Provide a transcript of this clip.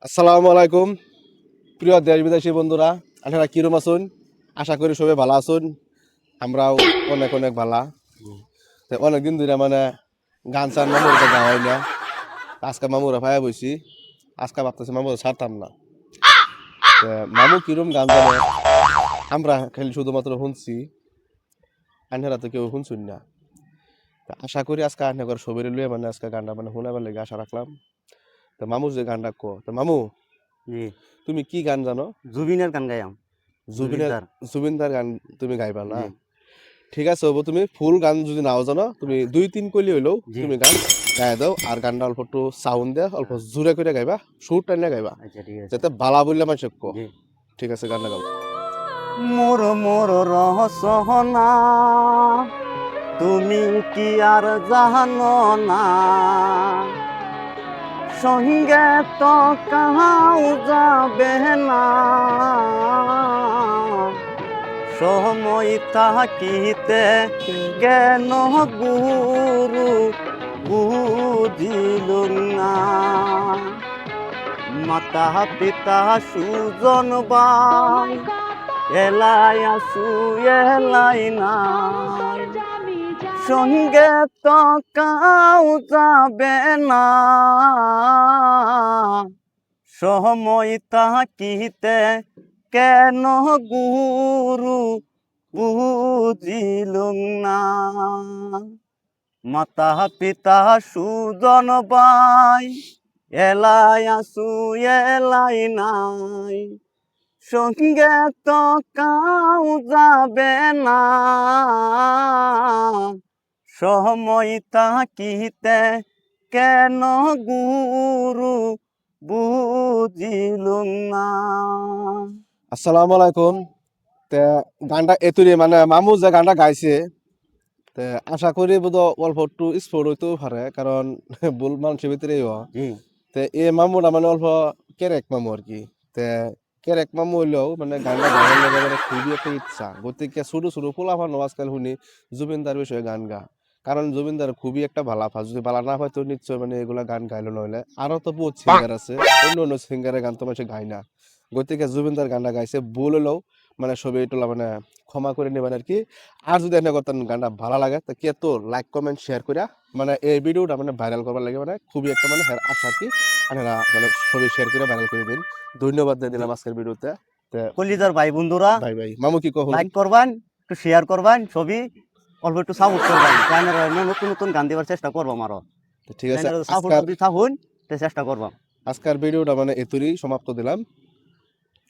আসসালামু আলাইকুম প্রিয় দেশ বিদেশি বন্ধুরা, আপনারা কিরম আছেন? আশা করি সবাই ভালো আছেন। আমরাও অনেক অনেক ভালো। তো অনেকদিন ধরে মানে গান চান মামুর গাওয়া হয় না। আজকে মামুরা ভাইয়া বইছি, আজকে ভাবতেছি মামুর ছাড়তাম না। তো মামু কিরম গান জানে আমরা খালি শুধুমাত্র শুনছি, আপনারা তো কেউ শুনছুন না। তো আশা করি আজকে আপনার সবাই লইয়া মানে আজকে গানটা মানে শোনাবার লেগে আশা রাখলাম। তো মামু যে গানটা তো মামু জি তুমি কি গান জানো? জুবিনের গান গাইয়াম। জুবিনের জুবিনদার। জুবিনদার গান তুমি গাইবা না? জি ঠিক আছে হবো, তুমি ফুল গান যদি নাও জানো তুমি 2-3 কলি হইলেও জি তুমি গান গাই দাও, আর গানটা অল্প একটু সাউন্ড দিয়ে অল্প জোরে করে গাইবা, সুর টাইনে গাইবা, আচ্ছা ঠিক আছে। যাতে বালা বললে মানুষ কো। জি ঠিক আছে, গানটা গাও। মোর মোর রহসনা তুমি কি আর জানো না, সঙ্গে তো কাহাও যাবে না, সময় থাকিতে জ্ঞান গুরু বুঝিল না, মাতা পিতা সুজন বাই এলাই আসু এলাই নাই, সঙ্গে তো কাউ যাবে না, সময় থাকিতে কেন গুরু বুঝিল না, মাতা পিতা সুজন বাই এলাই আসু এলাই নাই, সঙ্গে তো কাউ যাবে না, সময় থাকিতে কেন গুরু বুঝিল না। আসসালামু আলাইকুম। তে গানটা এতুরি মানে মামু যে গানটা গাইছে, তে আশা করি বোধ অল্প একটু স্পোর্ট হইতেও পারে, কারণ ভুল মানুষের ভিতরেই জি তে এ মামুটা মানে অল্প কেরেক মামু আর কি। তে কেরেক মামু হইলেও মানে গানটা গাওয়ার লাগে মানে খুবই একটা ইচ্ছা, গতিকে ছোট ছোট পোলাপান আজকাল শুনি জুবিনদার বিষয়ে গান গা, কারণ জুবিনদার খুবই একটা ভালা ফাজ, যদি ভালা না হয় তো নিশ্চয় মানে এগুলা গান গাইলো নইলে। আরো তো বহুত সিঙ্গার আছে, অন্য অন্য সিঙ্গারের গান তো মানুষ গায় না, গতিকে জুবিনদার গানটা গাইছে, ভুল হলেও মানে সবাই একটু মানে ক্ষমা করে নেবেন আর কি। আর যদি এনে করতেন গানটা ভালো লাগে তো কে তো লাইক কমেন্ট শেয়ার করে মানে এই ভিডিওটা মানে ভাইরাল করবার লাগে, মানে খুবই একটা মানে আশা আর কি। আপনারা মানে সবাই শেয়ার করে ভাইরাল করে দিন। ধন্যবাদ দিয়ে দিলাম আজকের ভিডিওতে। তো কলিজার ভাই বন্ধুরা, ভাই ভাই মামু কি কখন? লাইক করবেন, একটু শেয়ার করবেন, ছবি অল্প একটু সাপোর্ট করবেন, চ্যানেল নতুন নতুন গান দেওয়ার চেষ্টা করবো আরো, ঠিক আছে, চ্যানেল সাপোর্ট আজকার যদি থাকুন তো চেষ্টা করবো। আজকের ভিডিওটা মানে এতুরই সমাপ্ত দিলাম।